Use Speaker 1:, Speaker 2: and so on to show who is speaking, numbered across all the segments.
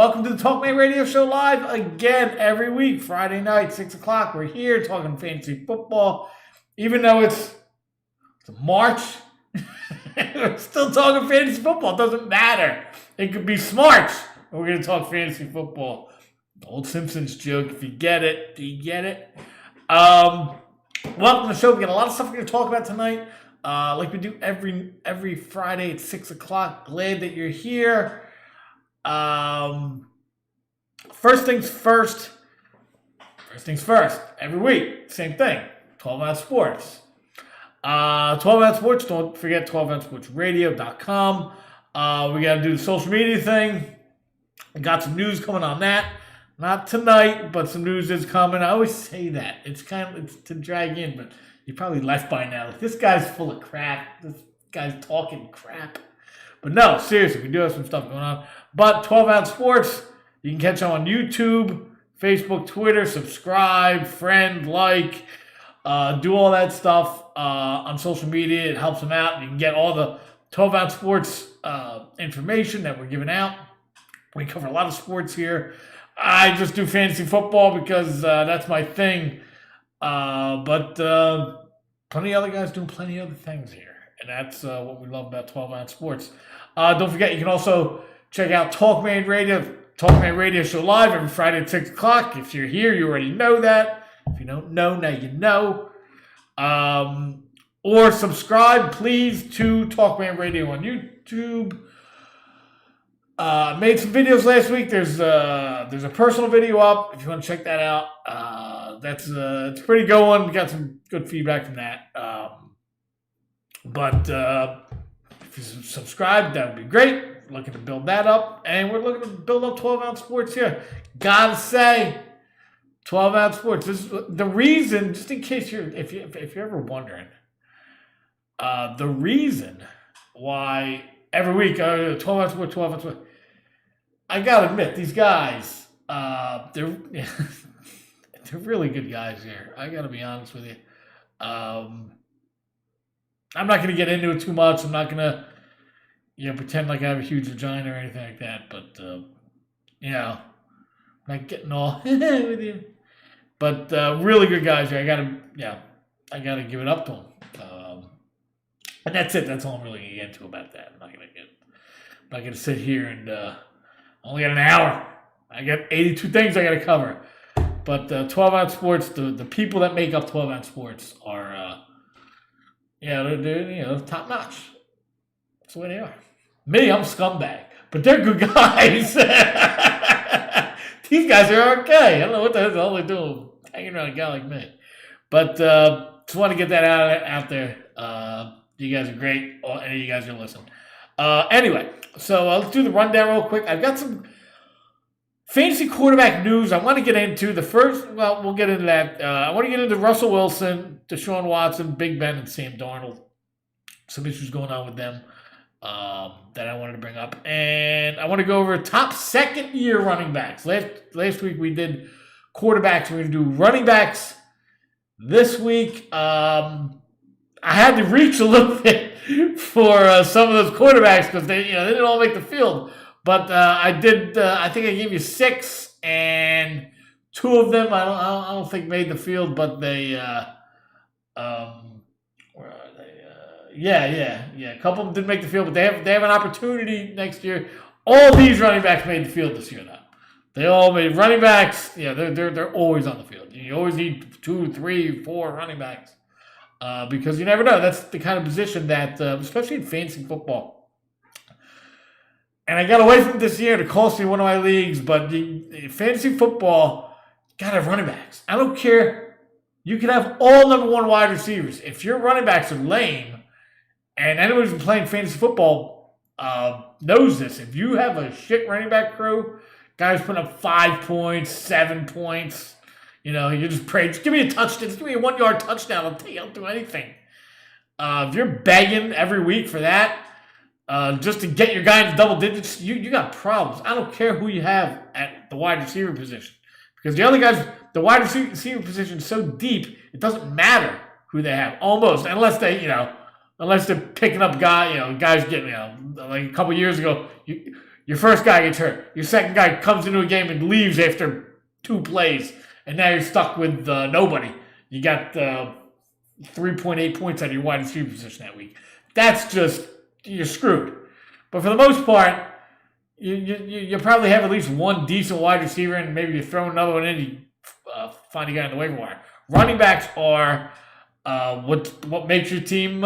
Speaker 1: Welcome to the Talkman Radio Show live again every week, Friday night, 6 o'clock. We're here talking fantasy football. Even though it's March, we're still talking fantasy football. It doesn't matter. It could be Smarch. We're going to talk fantasy football. The old Simpsons joke, if you get it. Do you get it? Welcome to the show. We got a lot of stuff we're going to talk about tonight. Like we do every Friday at 6 o'clock. Glad that you're here. First things first. Every week, same thing. 12 Ounce Sports. 12 Ounce Sports. Don't forget 12OunceSportsRadio.com. We got to do the social media thing. We got some news coming on that. Not tonight, but some news is coming. I always say that. It's to drag in, but you probably left by now. Like, this guy's full of crap. This guy's talking crap. But no, seriously, we do have some stuff going on. But 12 Ounce Sports, you can catch them on YouTube, Facebook, Twitter, subscribe, friend, like, do all that stuff on social media. It helps them out. You can get all the 12 Ounce Sports information that we're giving out. We cover a lot of sports here. I just do fantasy football because that's my thing. But plenty of other guys doing plenty of other things here. And that's what we love about 12 Ounce Sports. Don't forget, you can also check out Talkman Radio Show live every Friday at 6 o'clock. If you're here, you already know that. If you don't know, now you know. Or subscribe, please, to Talkman Radio on YouTube. Made some videos last week. There's a personal video up if you want to check that out. It's a pretty good one. We got some good feedback from that. But if you subscribe, that would be great. We're looking to build that up, and we're looking to build up 12 Ounce Sports here. Gotta say, 12 Ounce Sports. This is the reason, just in case if you're ever wondering, the reason why every week 12 Ounce Sports, 12 Ounce Sports. I gotta admit, these guys, they're really good guys here. I gotta be honest with you. I'm not going to get into it too much. I'm not going to, pretend like I have a huge vagina or anything like that. But, I'm not getting all with you. But really good guys here. I got to give it up to them. And that's it. That's all I'm really going to get into about that. I'm not going to sit here and only got an hour. I got 82 things I got to cover. But 12 Ounce Sports, the people that make up 12 Ounce Sports are. They're top notch. That's the way they are. Me, I'm scumbag. But they're good guys. These guys are okay. I don't know what the hell they're doing, hanging around a guy like me. But just want to get that out there. You guys are great. Any of you guys are listening. Anyway, so let's do the rundown real quick. I've got some fantasy quarterback news I want to get into. We'll get into that. I want to get into Russell Wilson, Deshaun Watson, Big Ben, and Sam Darnold. Some issues going on with them that I wanted to bring up. And I want to go over top second-year running backs. Last week we did quarterbacks. We're going to do running backs this week. I had to reach a little bit for some of those quarterbacks because they didn't all make the field. But I did. I think I gave you 6, and 2 of them I don't think made the field, but they. Where are they? Yeah. A couple of them didn't make the field, but they have an opportunity next year. All these running backs made the field this year now. They all made running backs. Yeah, they're always on the field. You always need 2, 3, 4 running backs because you never know. That's the kind of position that, especially in fantasy football. And I got away from this year to cost me one of my leagues, but the fantasy football, got to have running backs. I don't care. You can have all number 1 wide receivers. If your running backs are lame, and anyone who's been playing fantasy football knows this. If you have a shit running back crew, guys putting up 5 points, 7 points, you just pray, just give me a touchdown, just give me a 1-yard touchdown. I'll do anything. If you're begging every week for that, just to get your guy into double digits, you got problems. I don't care who you have at the wide receiver position. Because the other guys, the wide receiver position is so deep, it doesn't matter who they have. Almost. Unless they're picking up guys getting, like a couple years ago, you Your first guy gets hurt. Your second guy comes into a game and leaves after 2 plays, and now you're stuck with nobody. You got 3.8 points out of your wide receiver position that week. That's just, you're screwed. But for the most part, you probably have at least one decent wide receiver, and maybe you throw another one in, you find a guy on the waiver wire. Running backs are what makes your team,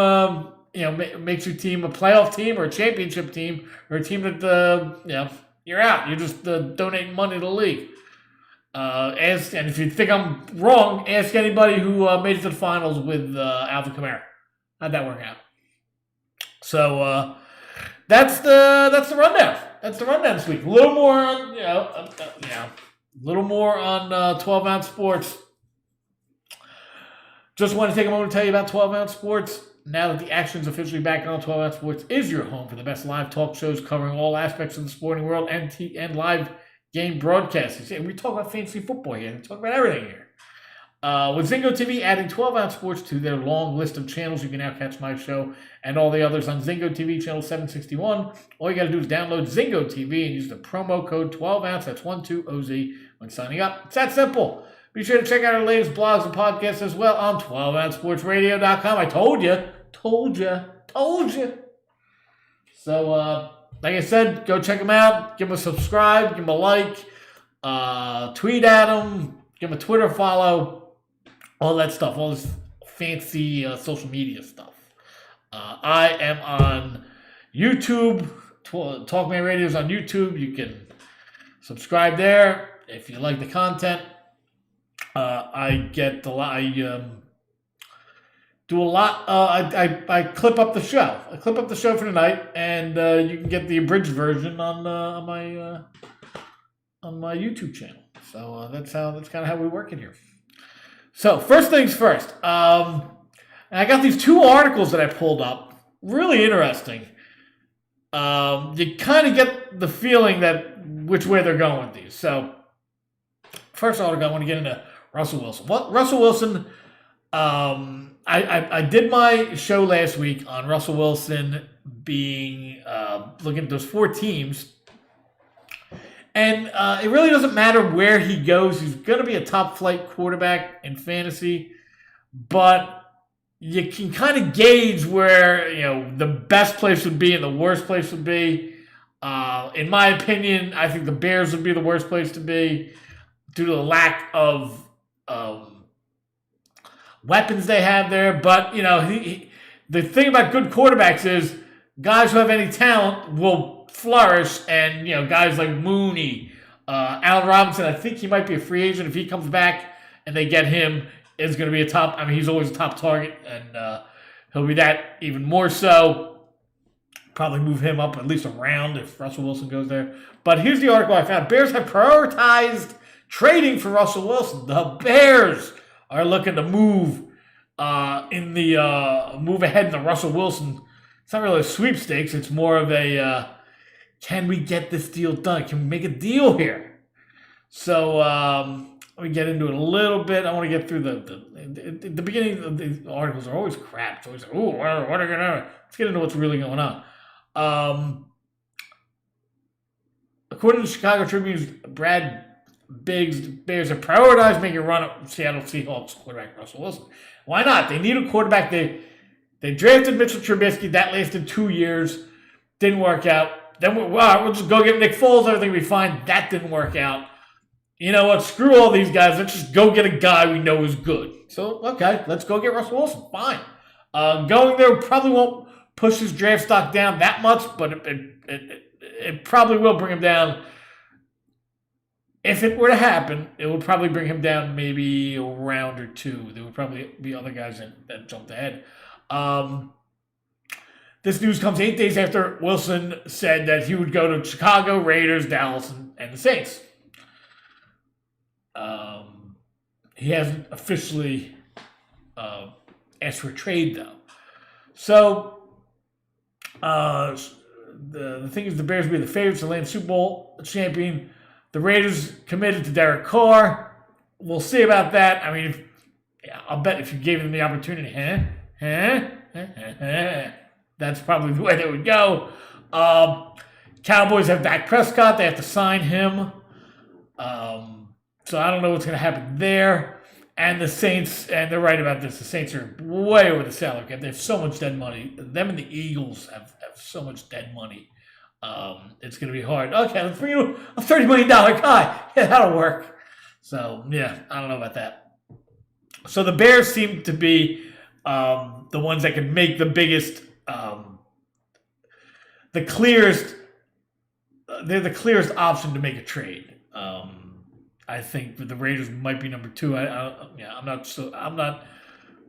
Speaker 1: makes your team a playoff team or a championship team or a team that, you're out. You're just donating money to the league. And if you think I'm wrong, ask anybody who made it to the finals with Alvin Kamara. How'd that work out? So that's the rundown. That's the rundown this week. A little more on a little more on 12 Ounce Sports. Just want to take a moment to tell you about 12 Ounce Sports. Now that the action is officially back on, 12 Ounce Sports is your home for the best live talk shows covering all aspects of the sporting world and live game broadcasts. And we talk about fantasy football here. We talk about everything here. With Zingo TV adding 12 Ounce Sports to their long list of channels, you can now catch my show and all the others on Zingo TV channel 761. All you got to do is download Zingo TV and use the promo code 12 Ounce, that's 12OZ, when signing up. It's that simple. Be sure to check out our latest blogs and podcasts as well on 12OunceSportsRadio.com. I told you. So, like I said, go check them out. Give them a subscribe. Give them a like. Tweet at them. Give them a Twitter follow. All that stuff. All this fancy social media stuff. I am on YouTube. Talkman Radio is on YouTube. You can subscribe there if you like the content. I get a lot. I do a lot. I clip up the show. I clip up the show for tonight, and you can get the abridged version on my YouTube channel. So that's kind of how we work it here. So first things first. I got these 2 articles that I pulled up. Really interesting. You kind of get the feeling that which way they're going with these. So first article, I want to get into Russell Wilson. Well, Russell Wilson. I did my show last week on Russell Wilson being looking at those 4 teams. And it really doesn't matter where he goes. He's going to be a top flight quarterback in fantasy. But you can kind of gauge where the best place would be and the worst place would be. In my opinion, I think the Bears would be the worst place to be due to the lack of weapons they have there. But, the thing about good quarterbacks is guys who have any talent will flourish. And, guys like Mooney, Allen Robinson, I think he might be a free agent. If he comes back and they get him, is going to be a top. He's always a top target. And he'll be that even more so. Probably move him up at least a round if Russell Wilson goes there. But here's the article I found. Bears have prioritized trading for Russell Wilson. The Bears are looking to move move ahead in the Russell Wilson. It's not really a sweepstakes. It's more of a can we get this deal done? Can we make a deal here? So let me get into it a little bit. I want to get through the beginning of the articles are always crap. It's always like, what are you gonna? Let's get into what's really going on. According to the Chicago Tribune's Brad Biggs, the Bears have prioritized making a run at Seattle Seahawks quarterback Russell Wilson. Why not? They need a quarterback. They drafted Mitchell Trubisky. That lasted 2 years. Didn't work out. Then we'll just go get Nick Foles. Everything will be fine. That didn't work out. You know what? Screw all these guys. Let's just go get a guy we know is good. So, okay, let's go get Russell Wilson. Fine. Going there probably won't push his draft stock down that much, but it probably will bring him down. If it were to happen, it would probably bring him down maybe a round or 2. There would probably be other guys that jumped ahead. This news comes 8 days after Wilson said that he would go to Chicago, Raiders, Dallas, and the Saints. He hasn't officially asked for a trade, though. So, the thing is the Bears will be the favorites to land Super Bowl champion. The Raiders committed to Derek Carr. We'll see about that. I'll bet if you gave them the opportunity, that's probably the way they would go. Cowboys have Dak Prescott. They have to sign him. So I don't know what's going to happen there. And the Saints, and they're right about this, the Saints are way over the salary cap. They have so much dead money. Them and the Eagles have so much dead money. It's going to be hard. Okay, let's bring in a $30 million guy. Yeah, that'll work. So, yeah, I don't know about that. So the Bears seem to be the ones that can make the biggest, the clearest, they're the clearest option to make a trade. I think the Raiders might be number 2. I'm not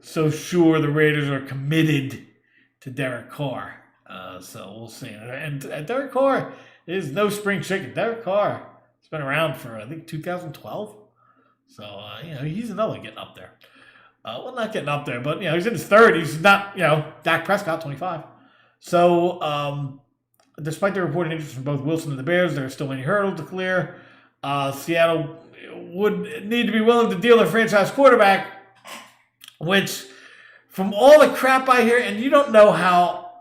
Speaker 1: so sure the Raiders are committed to Derek Carr. So we'll see. And Derek Carr is no spring chicken. Derek Carr has been around for, I think, 2012. So, he's another getting up there. Well, not getting up there, but, he's in his 30s. He's not, Dak Prescott, 25. So, despite the reported interest from both Wilson and the Bears, there are still many hurdles to clear. Seattle would need to be willing to deal their franchise quarterback, which, from all the crap I hear, and you don't know how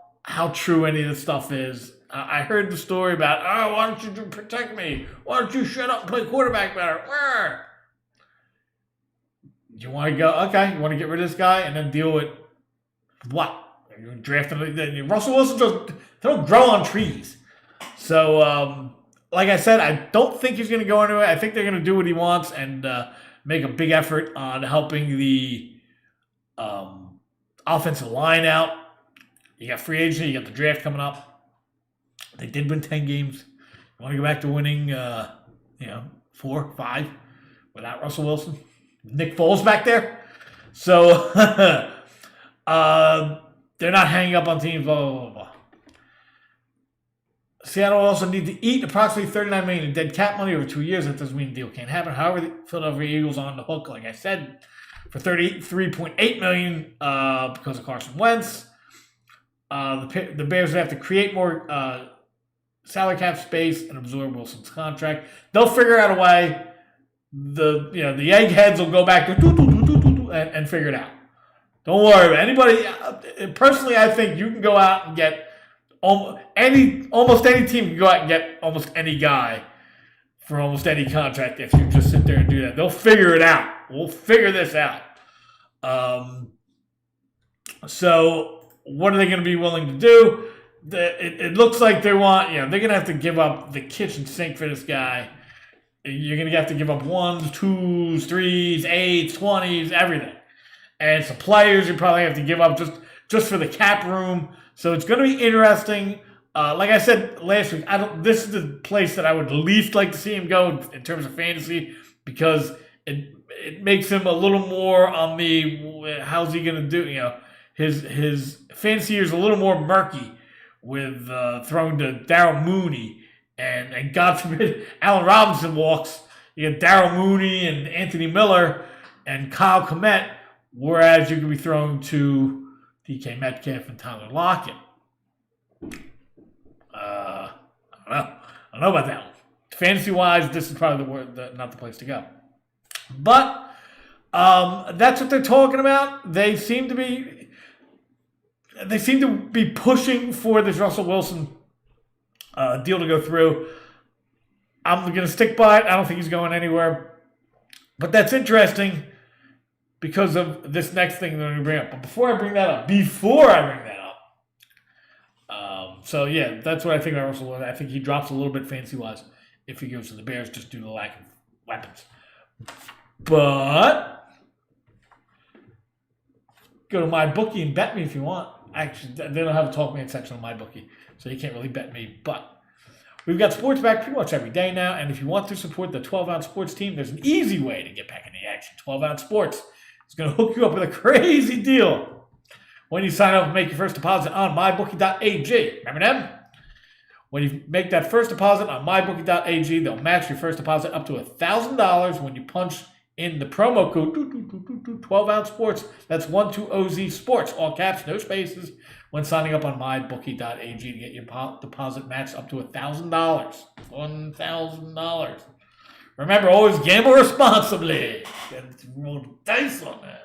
Speaker 1: true any of this stuff is. I heard the story about, why don't you protect me? Why don't you shut up and play quarterback better? You want to go, okay, you want to get rid of this guy and then deal with what? You're drafting Russell Wilson, they don't grow on trees. So, like I said, I don't think he's going to go anywhere. I think they're going to do what he wants and make a big effort on helping the offensive line out. You got free agency, you got the draft coming up. They did win 10 games. You want to go back to winning, 4, 5 without Russell Wilson? Nick Foles back there? So, they're not hanging up on teams, blah, blah, blah, blah. Seattle will also need to eat approximately $39 million in dead cap money over 2 years. That doesn't mean the deal can't happen. However, the Philadelphia Eagles are on the hook, like I said, for $33.8 million because of Carson Wentz. The Bears would have to create more salary cap space and absorb Wilson's contract. They'll figure out a way. The eggheads will go back to and figure it out. Don't worry about anybody. Personally, I think you can go out and get almost any team can go out and get almost any guy for almost any contract if you just sit there and do that. They'll figure it out. We'll figure this out. So what are they going to be willing to do? It looks like they want, they're going to have to give up the kitchen sink for this guy. You're going to have to give up 1s, 2s, 3s, 8s, 20s, everything. And some players you probably have to give up just for the cap room. So it's going to be interesting. Like I said last week, this is the place that I would least like to see him go in terms of fantasy because it makes him a little more on the how's he going to do. His fantasy year is a little more murky with throwing to Darryl Mooney and God forbid Allen Robinson walks. You get Darryl Mooney and Anthony Miller and Kyle Kmet, whereas you could be throwing to DK Metcalf and Tyler Lockett. I don't know about that one. Fantasy-wise, this is probably not the place to go. But that's what they're talking about. They seem to be pushing for this Russell Wilson deal to go through. I'm going to stick by it. I don't think he's going anywhere. But that's interesting because of this next thing that I'm going to bring up. But before I bring that up, so yeah, that's what I think about Russell Wilson. I think he drops a little bit fantasy-wise if he goes to the Bears just due to the lack of weapons. But go to MyBookie and bet me if you want. Actually, they don't have a talk man section on MyBookie, so you can't really bet me. But we've got sports back pretty much every day now, and if you want to support the 12-ounce sports team, there's an easy way to get back in the action. 12-ounce sports is going to hook you up with a crazy deal when you sign up and make your first deposit on mybookie.ag. Remember them? When you make that first deposit on mybookie.ag, they'll match your first deposit up to $1,000 when you punch in the promo code 12-ounce sports. That's 12OZ sports, all caps, no spaces, when signing up on mybookie.ag to get your deposit matched up to $1,000. $1,000. Remember, always gamble responsibly. Roll dice on that.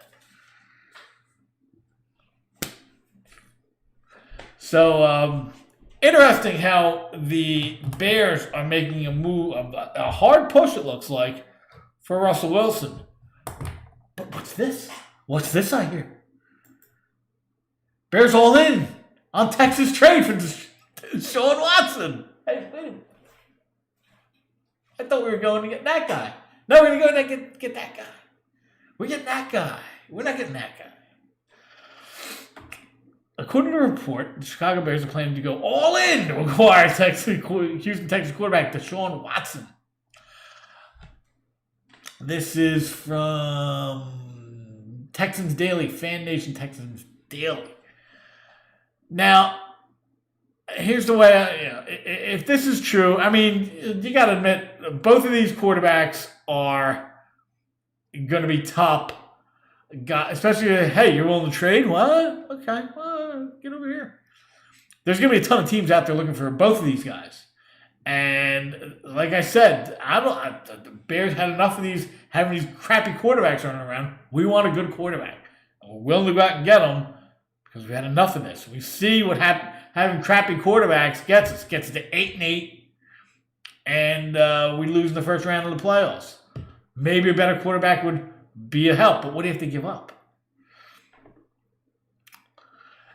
Speaker 1: So, Interesting how the Bears are making a move, a hard push, it looks like, for Russell Wilson. But what's this? What's this I hear? Bears all in on Texas trade for Deshaun Watson. Hey, wait a minute. I thought we were going to get that guy. No, we're going to go and get that guy. We're getting that guy. We're not getting that guy. According to a report, the Chicago Bears are planning to go all in to acquire Houston Texans quarterback Deshaun Watson. This is from Texans Daily, Fan Nation Texans Daily. Now, here's the way, if this is true, I mean, you got to admit, both of these quarterbacks are going to be top guys, especially, hey, you're willing to trade? What? Okay, well, get over here. There's going to be a ton of teams out there looking for both of these guys. And like I said, the Bears had enough of having these crappy quarterbacks running around. We want a good quarterback. And we're willing to go out and get them because we've had enough of this. We see what having crappy quarterbacks gets us. Gets us to 8-8, and we lose in the first round of the playoffs. Maybe a better quarterback would be a help, but what do you have to give up?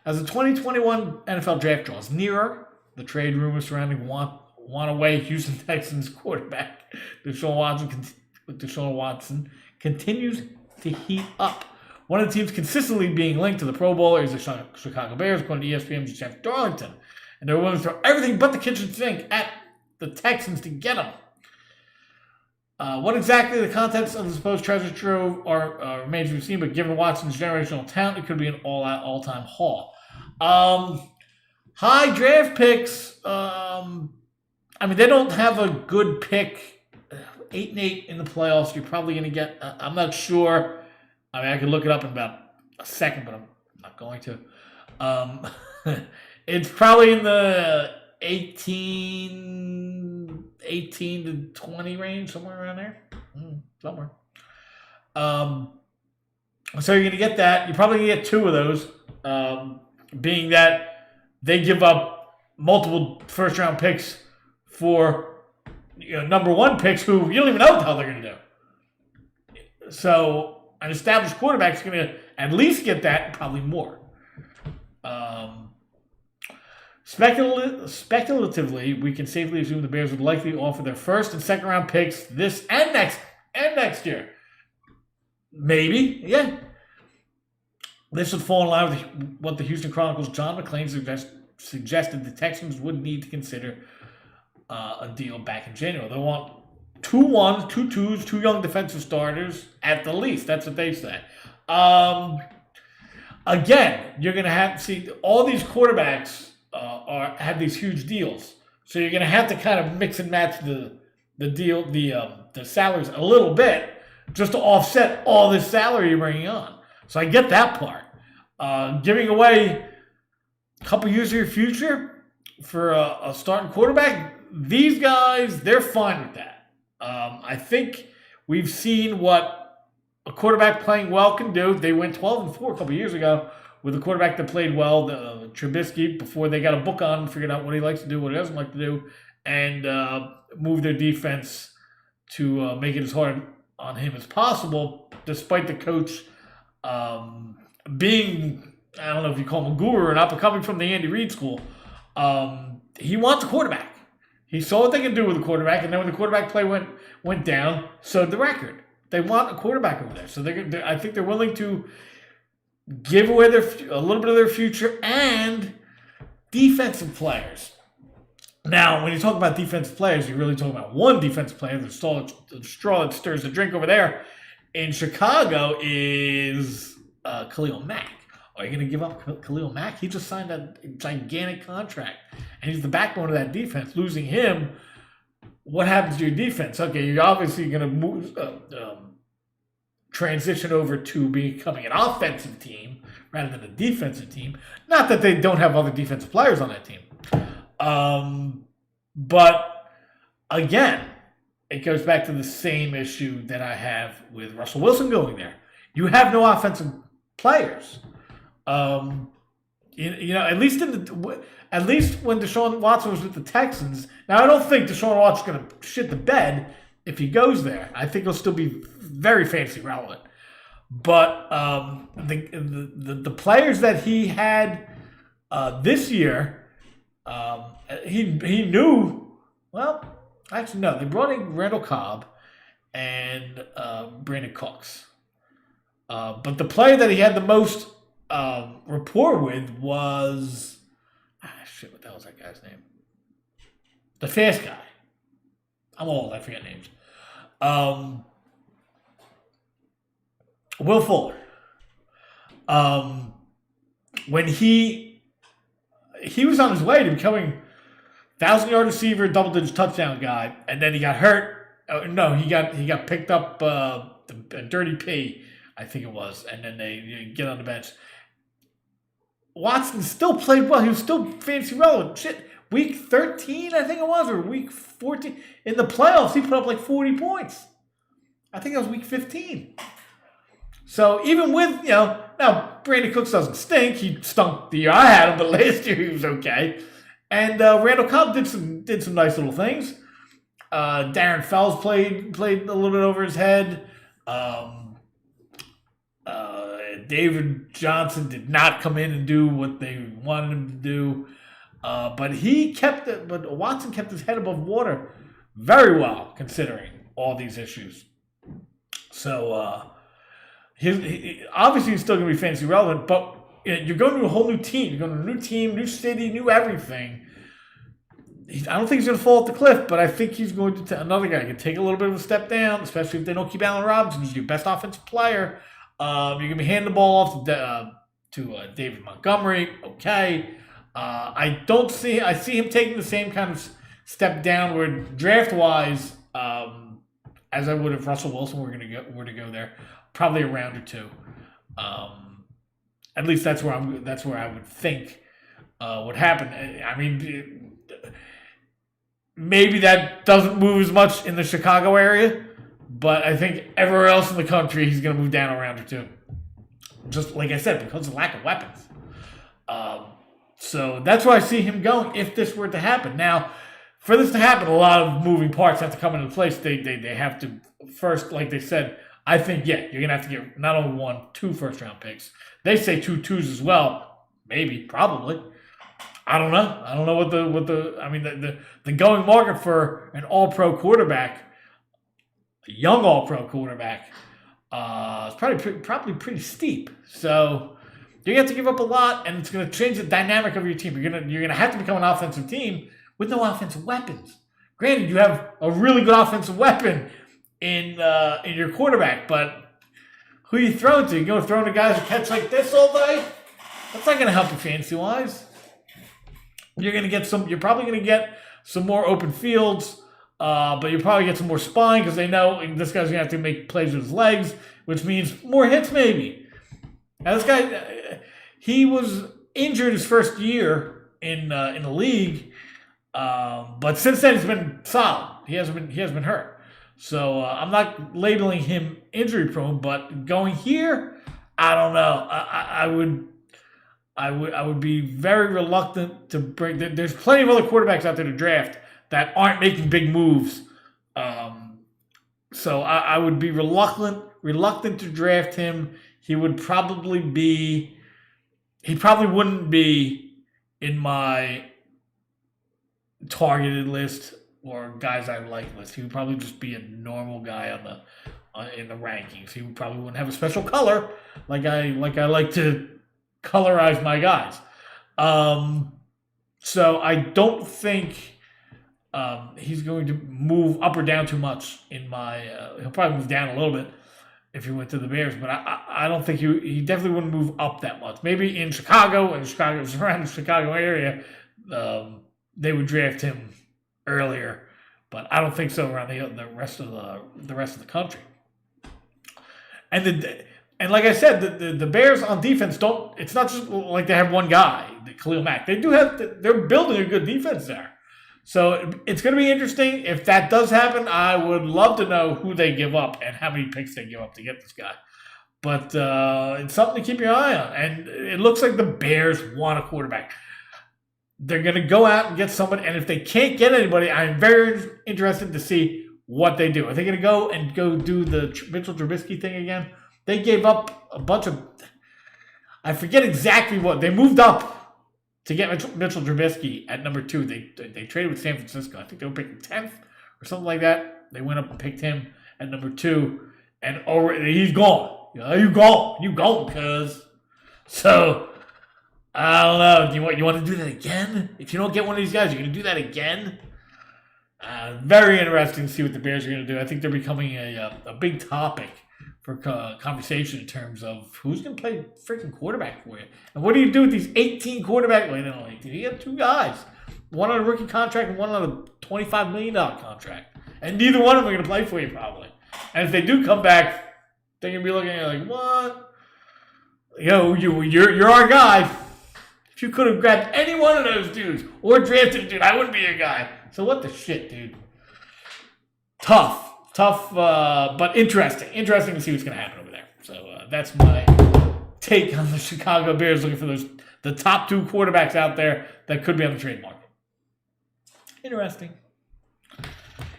Speaker 1: As the 2021 NFL Draft draws nearer, the trade rumors surrounding one-away Houston Texans quarterback Deshaun Watson continues to heat up. One of the teams consistently being linked to the Pro Bowler is the Chicago Bears, according to ESPN's Jeff Darlington. And they're willing to throw everything but the kitchen sink at the Texans to get them. What exactly the contents of the supposed treasure trove remains to be seen, but given Watson's generational talent, it could be an all-time haul. High draft picks, I mean, they don't have a good pick. 8-8 in the playoffs, you're probably going to get, I'm not sure. I mean, I could look it up in about a second, but I'm not going to. It's probably in the 18 to 20 range, somewhere around there. Somewhere. So you're going to get that. You're probably going to get two of those, being that they give up multiple first-round picks for number one picks who you don't even know what the hell they're going to do. So an established quarterback is going to at least get that, probably more. Speculatively, we can safely assume the Bears would likely offer their first and second round picks this and next year. Maybe, yeah. This would fall in line with what the Houston Chronicle's John McClain suggested the Texans would need to consider a deal back in January. They want 2 1s, 2 2s, 2 young defensive starters at the least. That's what they said. Again, you're going to have to see all these quarterbacks have these huge deals, so you're going to have to kind of mix and match the salaries a little bit just to offset all this salary you're bringing on. So I get that part. Giving away a couple years of your future for a starting quarterback, these guys, they're fine with that. I think we've seen what a quarterback playing well can do. They went 12-4 a couple years ago with a quarterback that played well, Trubisky, before they got a book on him, figured out what he likes to do, what he doesn't like to do, and moved their defense to make it as hard on him as possible, despite the coach being, I don't know if you call him a guru or not, but coming from the Andy Reid school. He wants a quarterback. He saw what they could do with the quarterback, and then when the quarterback play went down, so did the record. They want a quarterback over there. So I think they're willing to give away a little bit of their future and defensive players. Now, when you talk about defensive players, you're really talking about one defensive player. The straw that stirs the drink over there in Chicago is Khalil Mack. Are you going to give up Khalil Mack? He just signed a gigantic contract, and he's the backbone of that defense. Losing him, what happens to your defense? Okay, you're obviously going to move, transition over to becoming an offensive team rather than a defensive team. Not that they don't have other defensive players on that team. But, again, it goes back to the same issue that I have with Russell Wilson going there. You have no offensive players. At least when Deshaun Watson was with the Texans. Now I don't think Deshaun Watson's going to shit the bed if he goes there. I think he'll still be very fantasy relevant. But the players that he had this year, he knew. Well, actually no, they brought in Randall Cobb and Brandon Cooks. But the player that he had the most rapport with was what the hell was that guy's name? The fast guy. I'm old, I forget names. Will Fuller. When he was on his way to becoming 1,000-yard receiver, double-digit touchdown guy, and then he got hurt. He got picked up a dirty P, I think it was, and then they get on the bench. Watson still played well. He was still fantasy relevant. Shit, week 13, I think it was, or week 14. In the playoffs, he put up like 40 points. I think it was week 15. So even with, now Brandon Cooks doesn't stink. He stunk the year I had him, but last year he was okay. And Randall Cobb did some nice little things. Darren Fells played a little bit over his head. David Johnson did not come in and do what they wanted him to do. But Watson kept his head above water very well, considering all these issues. So obviously he's still going to be fantasy relevant, but you're going to a whole new team. You're going to a new team, new city, new everything. I don't think he's going to fall off the cliff, but I think he's going to another guy can take a little bit of a step down, especially if they don't keep Allen Robinson. He's your best offensive player. You're going to be handing the ball off to David Montgomery. Okay. I see him taking the same kind of step downward draft-wise as I would if Russell Wilson were to go there, probably a round or two. At least that's where I would think would happen. I mean, maybe that doesn't move as much in the Chicago area, but I think everywhere else in the country he's going to move down a round or two. Just like I said, because of lack of weapons. So that's where I see him going if this were to happen. Now, for this to happen, a lot of moving parts have to come into place. They have to first, like they said, I think, you're going to have to get not only 2 first-round picks. They say 2 twos as well. Maybe, probably. I don't know. I don't know what the going market for an all-pro quarterback, a young all-pro quarterback, is probably pretty steep. So you're going to have to give up a lot, and it's going to change the dynamic of your team. You're going to have to become an offensive team with no offensive weapons. Granted, you have a really good offensive weapon in your quarterback, but who are you throwing to? You're going to throw to guys who catch like this all day? That's not going to help you fantasy-wise. You're probably going to get some more open fields, but you'll probably get some more spine because they know this guy's going to have to make plays with his legs, which means more hits maybe. Now this guy, he was injured his first year in the league, but since then he's been solid. He hasn't been hurt. So I'm not labeling him injury prone, but going here, I don't know. I would be very reluctant to bring. There's plenty of other quarterbacks out there to draft that aren't making big moves. So I would be reluctant to draft him. He probably wouldn't be in my targeted list or guys I like list. He would probably just be a normal guy in the rankings. He probably wouldn't have a special color like I like to colorize my guys. So I don't think he's going to move up or down too much in my. He'll probably move down a little bit if he went to the Bears, but I don't think he definitely wouldn't move up that much. Maybe in Chicago and around the Chicago area, they would draft him earlier, but I don't think so around the rest of the country. And like I said, the Bears on defense don't. It's not just like they have one guy, Khalil Mack. They're building a good defense there. So it's going to be interesting. If that does happen, I would love to know who they give up and how many picks they give up to get this guy. But it's something to keep your eye on. And it looks like the Bears want a quarterback. They're going to go out and get somebody. And if they can't get anybody, I'm very interested to see what they do. Are they going to go do the Mitchell Trubisky thing again? They gave up a bunch of, I forget exactly what. They moved up to get Mitchell Trubisky at number 2. They traded with San Francisco. I think they were picking 10th or something like that. They went up and picked him at number 2. And already he's gone. You gone, cuz. So, I don't know. You want to do that again? If you don't get one of these guys, you're going to do that again? Very interesting to see what the Bears are going to do. I think they're becoming a big topic for conversation in terms of who's going to play freaking quarterback for you. And what do you do with these 18 quarterbacks? Wait, no, 18. You got 2 guys. One on a rookie contract and one on a $25 million contract. And neither one of them are going to play for you probably. And if they do come back, they're going to be looking at you like, what? You're our guy. If you could have grabbed any one of those dudes or drafted a dude, I wouldn't be your guy. So what the shit, dude? Tough, but interesting. Interesting to see what's going to happen over there. So that's my take on the Chicago Bears, looking for the top 2 quarterbacks out there that could be on the trade market. Interesting.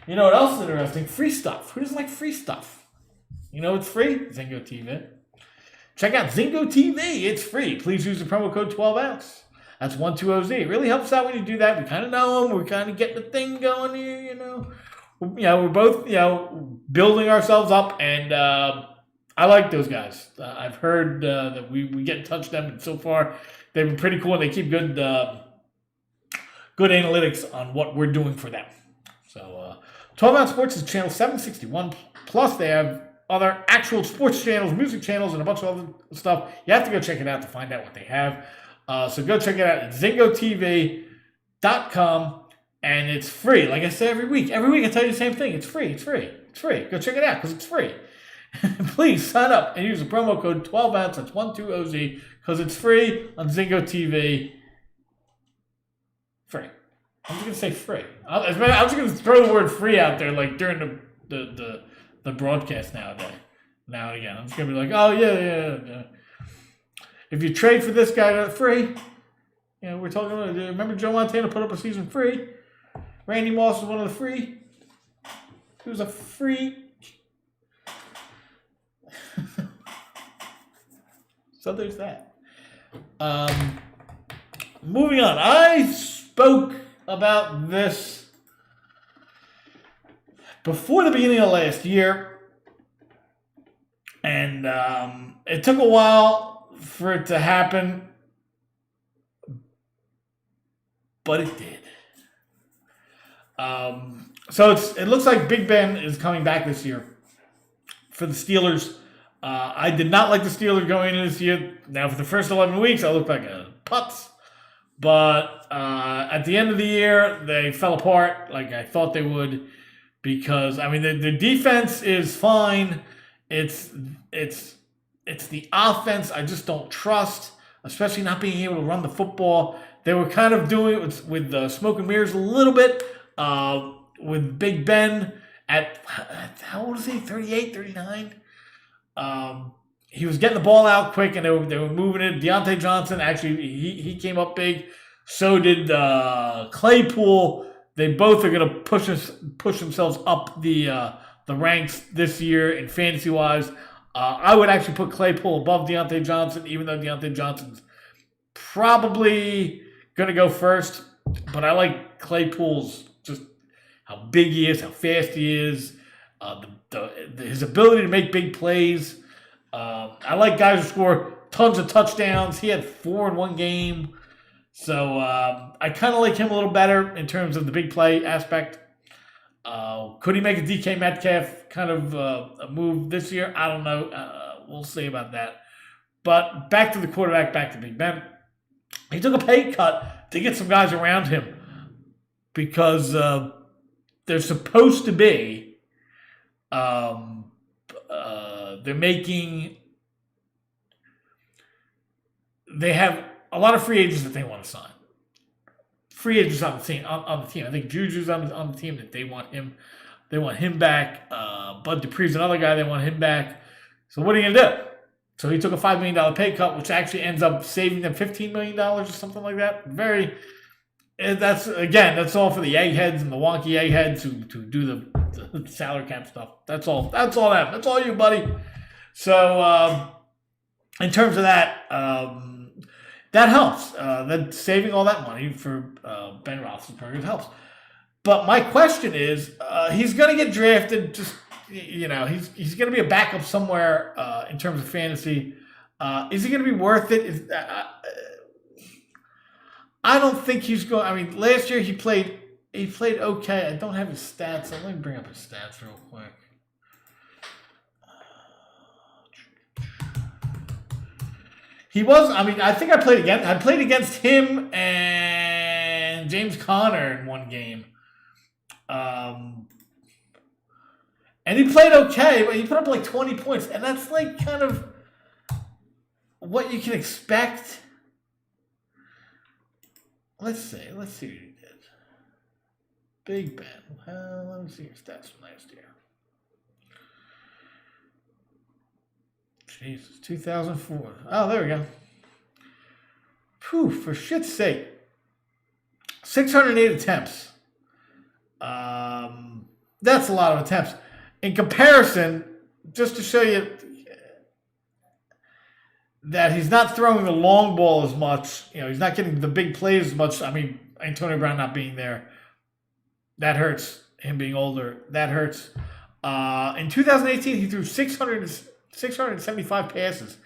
Speaker 1: You know what else is interesting? Free stuff. Who doesn't like free stuff? You know it's free? Zingo TV. Check out Zingo TV. It's free. Please use the promo code 12ounce. That's 120Z. It really helps out when you do that. We kind of know them. We're kind of getting the thing going here, We're both, building ourselves up, and I like those guys. I've heard that we get in touch with them, and so far they've been pretty cool, and they keep good analytics on what we're doing for them. So 12 Ounce Sports is channel 761. Plus, they have other actual sports channels, music channels, and a bunch of other stuff. You have to go check it out to find out what they have. So go check it out at zingotv.com, and it's free. Like I say every week. Every week I tell you the same thing. It's free. It's free. It's free. Go check it out because it's free. Please sign up and use the promo code 12ounce. That's 120Z because it's free on Zingo TV. Free. I'm just going to say free. I was just going to throw the word free out there like during the broadcast now and again. I'm just going to be like, oh, yeah. If you trade for this guy, that's free. We're talking about, remember Joe Montana put up a season free? Randy Moss was one of the free. He was a free. So there's that. Moving on. I spoke about this before the beginning of last year, and it took a while for it to happen, but it did. So it looks like Big Ben is coming back this year for the Steelers. I did not like the Steelers going into this year. Now, for the first 11 weeks, I looked like a putz. But at the end of the year, they fell apart like I thought they would. Because, the defense is fine. It's the offense I just don't trust, especially not being able to run the football. They were kind of doing it with smoke and mirrors a little bit with Big Ben at how old is he? 38, 39? He was getting the ball out quick, and they were moving it. Deontay Johnson, actually, he came up big. So did Claypool. They both are going to push themselves up the ranks this year in fantasy-wise. I would actually put Claypool above Deontay Johnson, even though Deontay Johnson's probably going to go first. But I like Claypool's just how big he is, how fast he is, his ability to make big plays. I like guys who score tons of touchdowns. He had 4 in one game. So I kind of like him a little better in terms of the big play aspect. Could he make a DK Metcalf kind of a move this year? I don't know. We'll see about that. But back to the quarterback, back to Big Ben. He took a pay cut to get some guys around him because they're supposed to be they have a lot of free agents that they want to sign. Free agents on the team. I think Juju's on the team that they want him. They want him back. Bud Dupree's another guy. They want him back. So what are you gonna do? So he took a $5 million pay cut, which actually ends up saving them $15 million or something like that. And that's all for the eggheads and the wonky eggheads who do the salary cap stuff. That's all that. That's all you, buddy. So in terms of that, that helps. That saving all that money for Ben Roethlisberger helps. But my question is, he's going to get drafted. Just he's going to be a backup somewhere in terms of fantasy. Is he going to be worth it? I don't think he's going. I mean, last year he played okay. I don't have his stats. Let me bring up his stats real quick. He was. I mean, I think I played against him and James Conner in one game. And he played okay, but he put up like 20 points, and that's like kind of what you can expect. Let's see what he did. Big Ben. Let me see your stats from last year. Jesus, 2004. Oh, there we go. Phew, for shit's sake. 608 attempts. That's a lot of attempts. In comparison, just to show you that he's not throwing the long ball as much, he's not getting the big plays as much. I mean, Antonio Brown not being there, that hurts. Him being older, that hurts. In 2018, he threw 675 passes,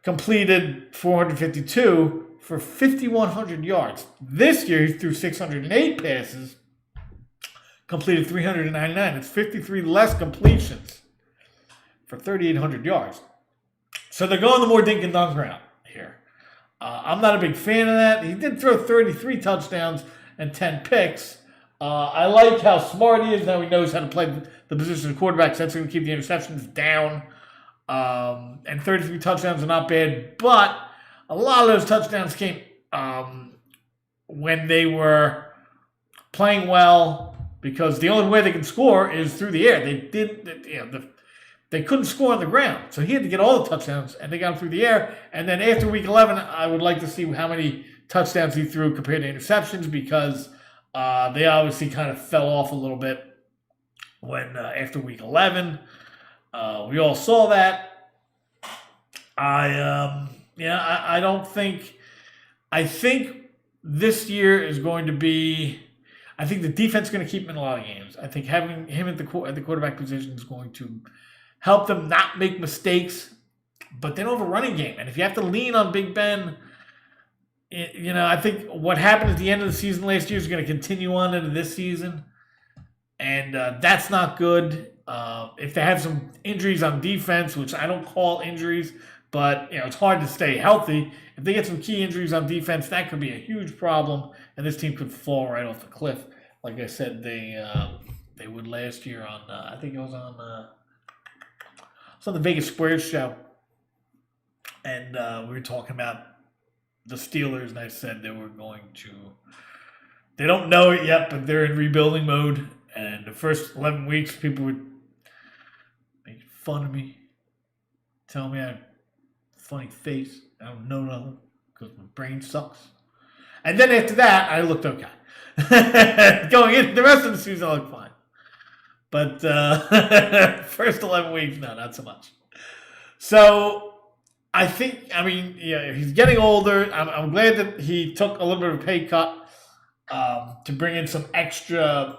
Speaker 1: completed 452 for 5,100 yards. This year, he threw 608 passes, completed 399. It's 53 less completions for 3,800 yards. So they're going the more dink and dunk route here. I'm not a big fan of that. He did throw 33 touchdowns and 10 picks. I like how smart he is. Now he knows how to play the position of quarterback. So that's going to keep the interceptions down. And 33 touchdowns are not bad. But a lot of those touchdowns came when they were playing well, because the only way they can score is through the air. They couldn't score on the ground. So he had to get all the touchdowns, and they got them through the air. And then after week 11, I would like to see how many touchdowns he threw compared to interceptions, because they obviously kind of fell off a little bit when after week 11. We all saw that. I don't think. I think this year is going to be. I think the defense is going to keep him in a lot of games. I think having him at the quarterback position is going to help them not make mistakes, but they don't have a running game. And if you have to lean on Big Ben, I think what happened at the end of the season last year is going to continue on into this season. And that's not good. If they have some injuries on defense, which I don't call injuries, but it's hard to stay healthy. If they get some key injuries on defense, that could be a huge problem, and this team could fall right off the cliff. Like I said, they would last year on. I think it was on the Vegas Squares show, and we were talking about the Steelers, and I said they were going to. They don't know it yet, but they're in rebuilding mode. And the first 11 weeks, people would make fun of me, tell me I have a funny face. I don't know nothing because my brain sucks. And then after that, I looked okay. Going into the rest of the season, I looked fine. But first 11 weeks, no, not so much. So I think, he's getting older. I'm glad that he took a little bit of a pay cut to bring in some extra.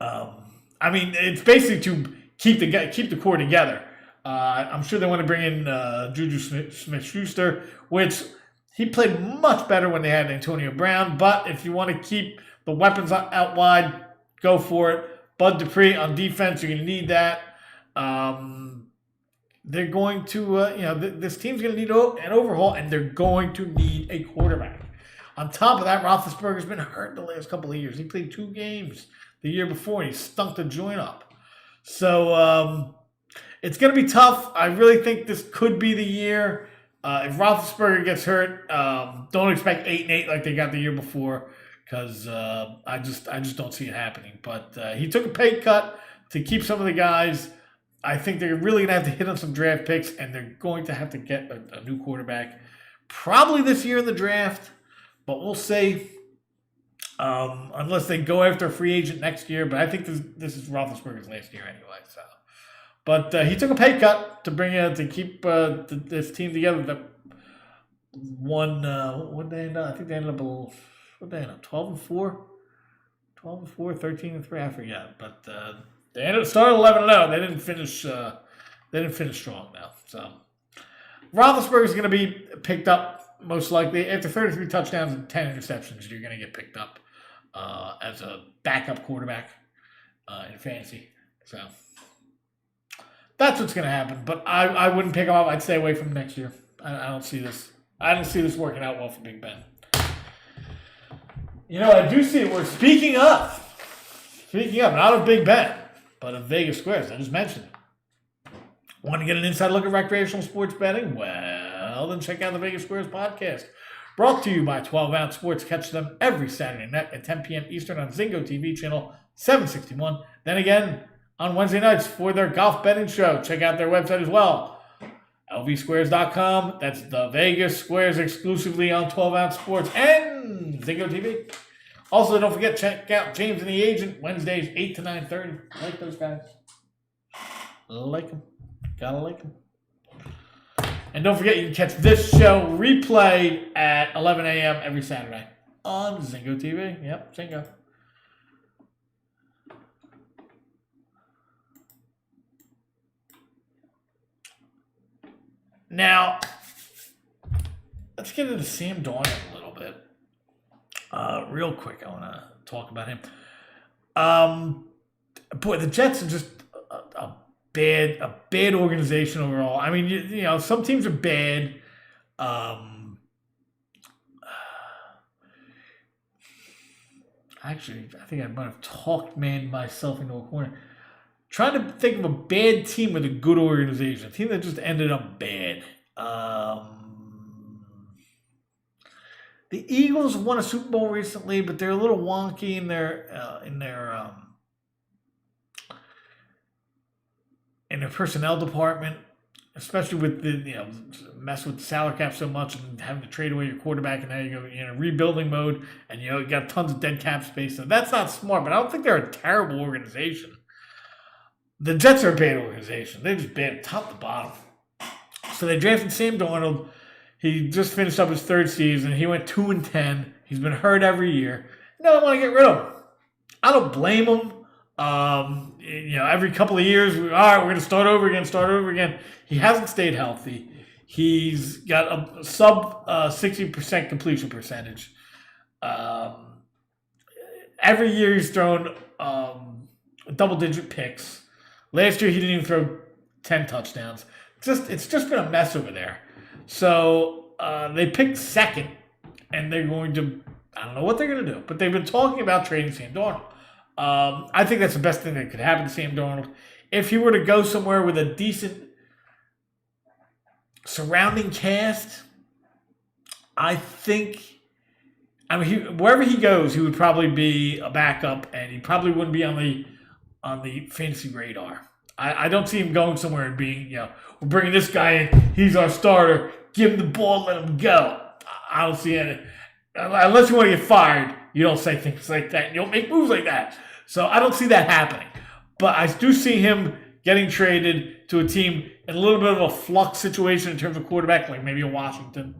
Speaker 1: It's basically to keep the core together. I'm sure they want to bring in Juju Smith-Schuster, which he played much better when they had Antonio Brown. But if you want to keep the weapons out wide, go for it. Bud Dupree on defense, you're going to need that. They're going to, this team's going to need an overhaul, and they're going to need a quarterback. On top of that, Roethlisberger's been hurt the last couple of years. He played 2 games the year before, and he stunk the joint up. So it's going to be tough. I really think this could be the year. If Roethlisberger gets hurt, don't expect 8-8 like they got the year before, because I just don't see it happening. But he took a pay cut to keep some of the guys, I think they're really going to have to hit on some draft picks, and they're going to have to get a new quarterback probably this year in the draft, but we'll see. Unless they go after a free agent next year, but I think this is Roethlisberger's last year anyway. So, but he took a pay cut to keep this team together. That won. What they end up? I think they ended up. What they end up? 12-4, 12-4, 13-3. I forget, but they ended up starting 11-0. They didn't finish. They didn't finish strong now. So Roethlisberger is going to be picked up most likely after 33 touchdowns and 10 interceptions. You're going to get picked up as a backup quarterback in fantasy. So that's what's going to happen. But I wouldn't pick him up. I'd stay away from him next year. I don't see this. I don't see this working out well for Big Ben. You know, I do see it work. Speaking of, not of Big Ben, but of Vegas Squares. I just mentioned it. Want to get an inside look at recreational sports betting? Well, then check out the Vegas Squares podcast. Brought to you by 12 Ounce Sports. Catch them every Saturday night at 10 p.m. Eastern on Zingo TV channel 761. Then again on Wednesday nights for their golf betting show. Check out their website as well. LVsquares.com. That's the Vegas Squares exclusively on 12 Ounce Sports and Zingo TV. Also, don't forget, check out James and the Agent Wednesdays 8 to 9:30. Like those guys. Like them. Gotta like them. And don't forget, you can catch this show replayed at 11 a.m. every Saturday on Zingo TV. Yep, Zingo. Now, let's get into Sam Darnold a little bit. Real quick, I want to talk about him. Boy, the Jets are just a bad organization overall. I mean, you know, some teams are bad. Actually, I think I might have talked myself into a corner. Trying to think of a bad team with a good organization. A team that just ended up bad. The Eagles won a Super Bowl recently, but they're a little wonky in their personnel department, especially with the mess with the salary cap so much and having to trade away your quarterback, and now you go in a rebuilding mode, and you got tons of dead cap space. So that's not smart, but I don't think they're a terrible organization. The Jets are a bad organization. They're just bad top to bottom. So they drafted Sam Darnold. He just finished up his third season. He went 2-10. He's been hurt every year. No, I want to get rid of him. I don't blame him. Every couple of years, all right, we're going to start over again. He hasn't stayed healthy. He's got a sub 60% completion percentage. Every year he's thrown double-digit picks. Last year he didn't even throw 10 touchdowns. It's just been a mess over there. So they picked second, and they're going to, I don't know what they're going to do, but they've been talking about trading Sam Darnold. I think that's the best thing that could happen to Sam Darnold. If he were to go somewhere with a decent surrounding cast, wherever he goes, he would probably be a backup, and he probably wouldn't be on the fantasy radar. I don't see him going somewhere and being, we're bringing this guy in, he's our starter, give him the ball, let him go. I don't see it. Unless you want to get fired, you don't say things like that. You don't make moves like that. So I don't see that happening. But I do see him getting traded to a team in a little bit of a flux situation in terms of quarterback, like maybe a Washington.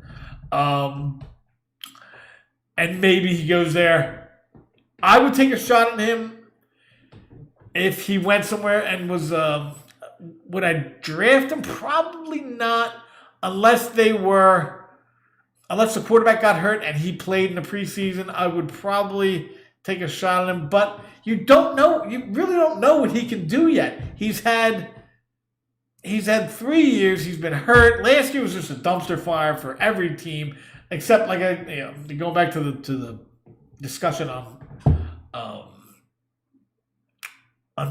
Speaker 1: And maybe he goes there. I would take a shot at him if he went somewhere and was, would I draft him? Probably not, unless the quarterback got hurt and he played in the preseason. I would probably take a shot at him, but you really don't know what he can do yet. He's had 3 years. He's been hurt. Last year was just a dumpster fire for every team, except going back to the discussion on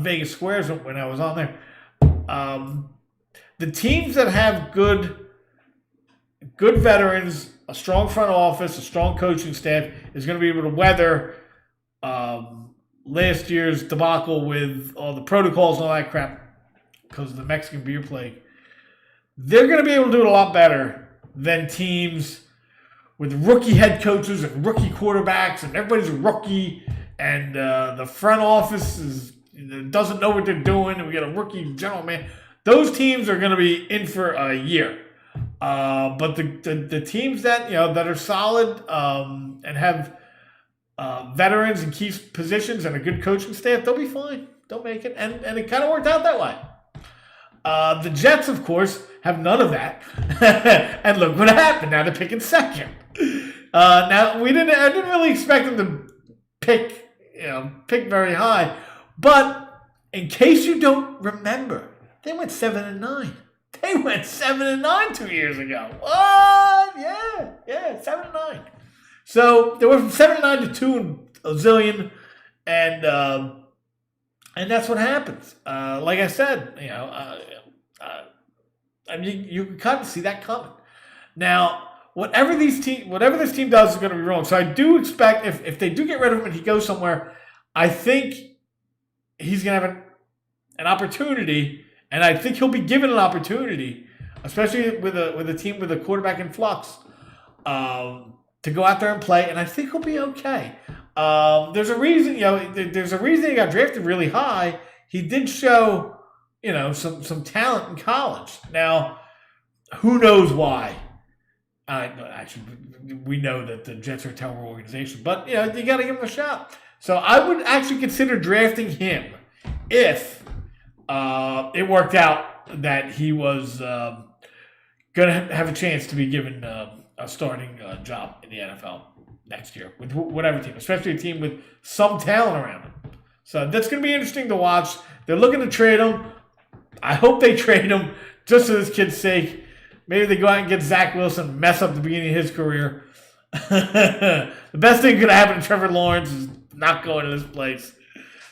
Speaker 1: Vegas Squares when I was on there. The teams that have good veterans, a strong front office, a strong coaching staff is going to be able to weather last year's debacle with all the protocols and all that crap because of the Mexican beer plague, they're going to be able to do it a lot better than teams with rookie head coaches and rookie quarterbacks, and everybody's a rookie, and the front office doesn't know what they're doing, and we got a rookie general man. Those teams are going to be in for a year. But the teams that that are solid and have veterans in key positions and a good coaching staff, they'll be fine. They'll make it, and it kind of worked out that way. The Jets, of course, have none of that, and look what happened. Now they're picking second. Now I didn't really expect them to pick very high, but in case you don't remember, they went 7-9. They went 7-9 2 years ago. What? Yeah, 7-9. So they went from 7-9 to 2 and a zillion, and that's what happens. Like I said, I mean, you can kind of see that coming. Now, whatever this team does is going to be wrong. So I do expect if they do get rid of him and he goes somewhere, I think he's going to have an opportunity. And I think he'll be given an opportunity, especially with a team with a quarterback in flux, to go out there and play. And I think he'll be okay. There's a reason, there's a reason he got drafted really high. He did show, some talent in college. Now, who knows why? Actually, we know that the Jets are a terrible organization, but you got to give him a shot. So I would actually consider drafting him if it worked out that he was going to have a chance to be given a starting job in the NFL next year with whatever team, especially a team with some talent around him. So that's going to be interesting to watch. They're looking to trade him. I hope they trade him just for this kid's sake. Maybe they go out and get Zach Wilson, mess up the beginning of his career. The best thing could happen to Trevor Lawrence is not going to this place.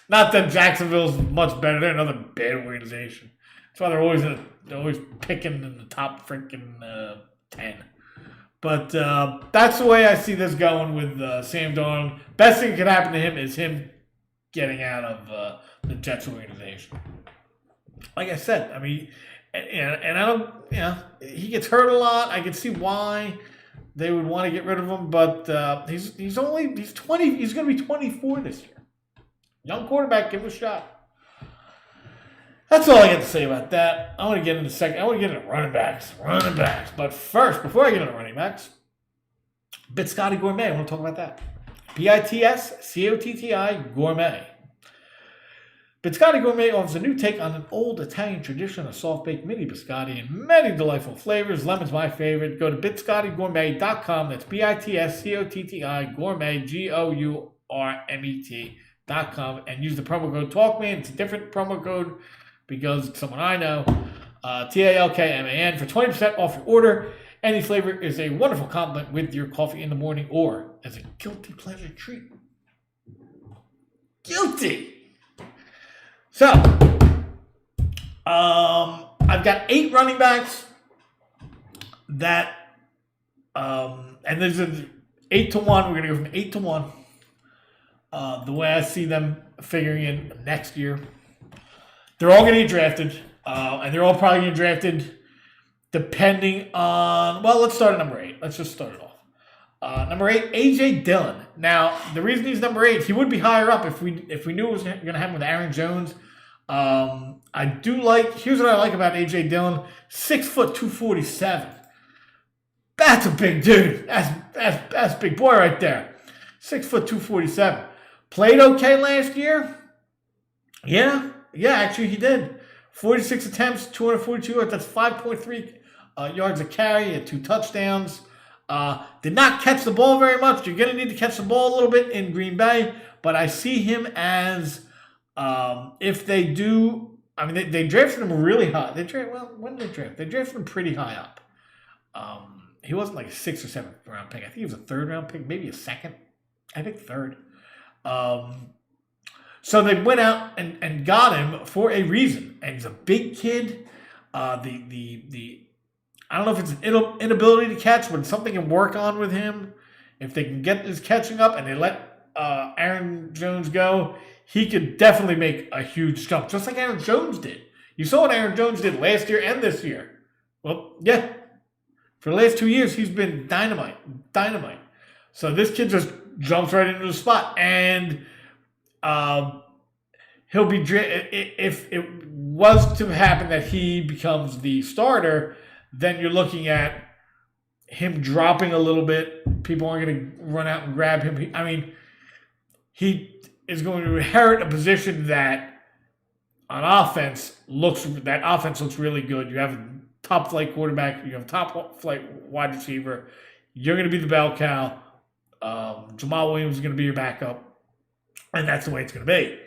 Speaker 1: Not that Jacksonville's much better. They're another bad organization. That's why they're always picking in the top freaking 10. But that's the way I see this going with Sam Darnold. Best thing that could happen to him is him getting out of the Jets organization. Like I said, I mean, and I don't, he gets hurt a lot. I can see why they would want to get rid of him, but he's 20. He's going to be 24 this year. Young quarterback, give him a shot. That's all I got to say about that. I want to get into running backs. But first, before I get into running backs, Biscotti Gourmet. I want to talk about that. BITSCOTTI Gourmet. Biscotti Gourmet offers a new take on an old Italian tradition of soft-baked mini biscotti in many delightful flavors. Lemon's my favorite. Go to biscottigourmet.com. That's BITSCOTTI Gourmet, GOURMET.com, and use the promo code TALKMAN. It's a different promo code because it's someone I know. TALKMAN for 20% off your order. Any flavor is a wonderful compliment with your coffee in the morning or as a guilty pleasure treat. Guilty! So, I've got 8 running backs that, and there's an 8 to 1. We're going to go from 8 to 1. The way I see them figuring in next year. They're all going to get drafted, and they're all probably going to get drafted depending on, well, let's start at number 8. Let's just start it off. Number 8, A.J. Dillon. Now, the reason he's number 8, he would be higher up if we knew it was going to happen with Aaron Jones. Here's what I like about A.J. Dillon. 6 foot 247. That's a big dude. That's a big boy right there. 6 foot 247. Played okay last year. Yeah, actually he did. 46 attempts, 242 yards. That's 5.3 yards a carry. He had 2 touchdowns. Did not catch the ball very much. You're going to need to catch the ball a little bit in Green Bay. But I see him as, if they do, I mean, they drafted him really high. When did they draft? They drafted him pretty high up. He wasn't like a 6th or 7th round pick. I think he was a 3rd round pick, maybe a 2nd. I think 3rd. So they went out and got him for a reason. And he's a big kid. I don't know if it's an inability to catch, but it's something to work on with him. If they can get his catching up and they let Aaron Jones go, he could definitely make a huge jump, just like Aaron Jones did. You saw what Aaron Jones did last year and this year. Well, yeah. For the last 2 years, he's been dynamite. So this kid just jumps right into the spot. And he'll be, if it was to happen that he becomes the starter, then you're looking at him dropping a little bit. People aren't going to run out and grab him. He is going to inherit a position that on offense looks really good. You have a top flight quarterback. You have a top flight wide receiver. You're going to be the bell cow. Jamal Williams is going to be your backup. And that's the way it's going to be.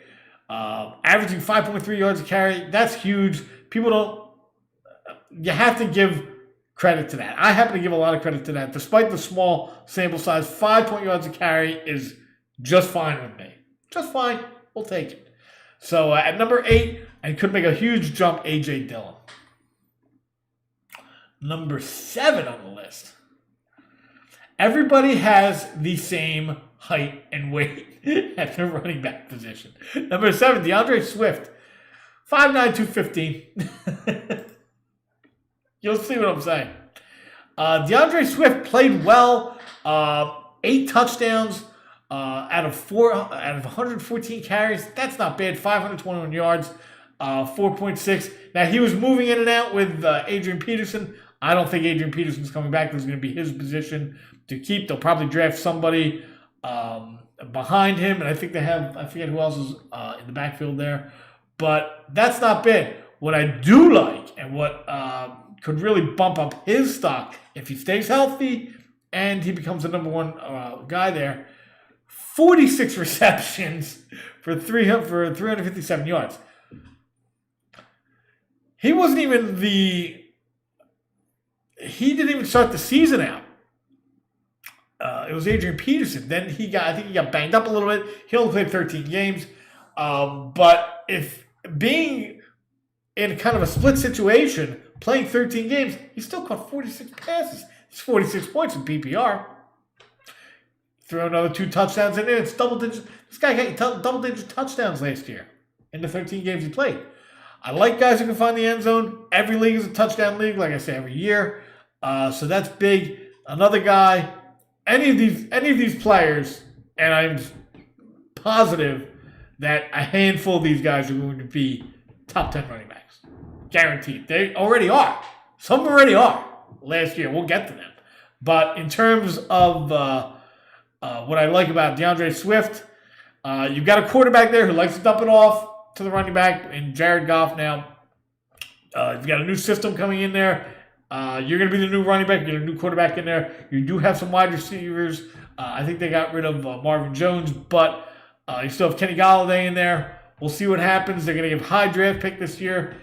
Speaker 1: Averaging 5.3 yards a carry, that's huge. You have to give credit to that. I happen to give a lot of credit to that. Despite the small sample size, 5 yards a carry is just fine with me. Just fine. We'll take it. So at number 8, and could make a huge jump, A.J. Dillon. Number 7 on the list. Everybody has the same height and weight at the running back position. Number 7, Deandre Swift. 5'9", 215. You'll see what I'm saying. Deandre Swift played well. 8 touchdowns out of 114 carries. That's not bad. 521 yards. 4.6. Now, he was moving in and out with Adrian Peterson. I don't think Adrian Peterson's coming back. This is going to be his position to keep. They'll probably draft somebody behind him. And I think they have, I forget who else is in the backfield there. But that's not bad. What I do like and what could really bump up his stock if he stays healthy and he becomes the number 1 guy there, 46 receptions for 357 yards. He didn't even start the season out. It was Adrian Peterson. Then I think he got banged up a little bit. He only played 13 games. But if being in kind of a split situation, playing 13 games, he still caught 46 passes. It's 46 points in PPR. Throw another 2 touchdowns in there. It's double digit. This guy got double-digit touchdowns last year in the 13 games he played. I like guys who can find the end zone. Every league is a touchdown league, like I say, every year. So that's big. Another guy, any of these players, and I'm positive that a handful of these guys are going to be top 10 running backs. Guaranteed. They already are. Some already are last year. We'll get to them. But in terms of what I like about Deandre Swift, you've got a quarterback there who likes to dump it off to the running back in Jared Goff now. You've got a new system coming in there. You're going to be the new running back. You get a new quarterback in there. You do have some wide receivers. I think they got rid of Marvin Jones, but you still have Kenny Golladay in there. We'll see what happens. They're going to give high draft pick this year.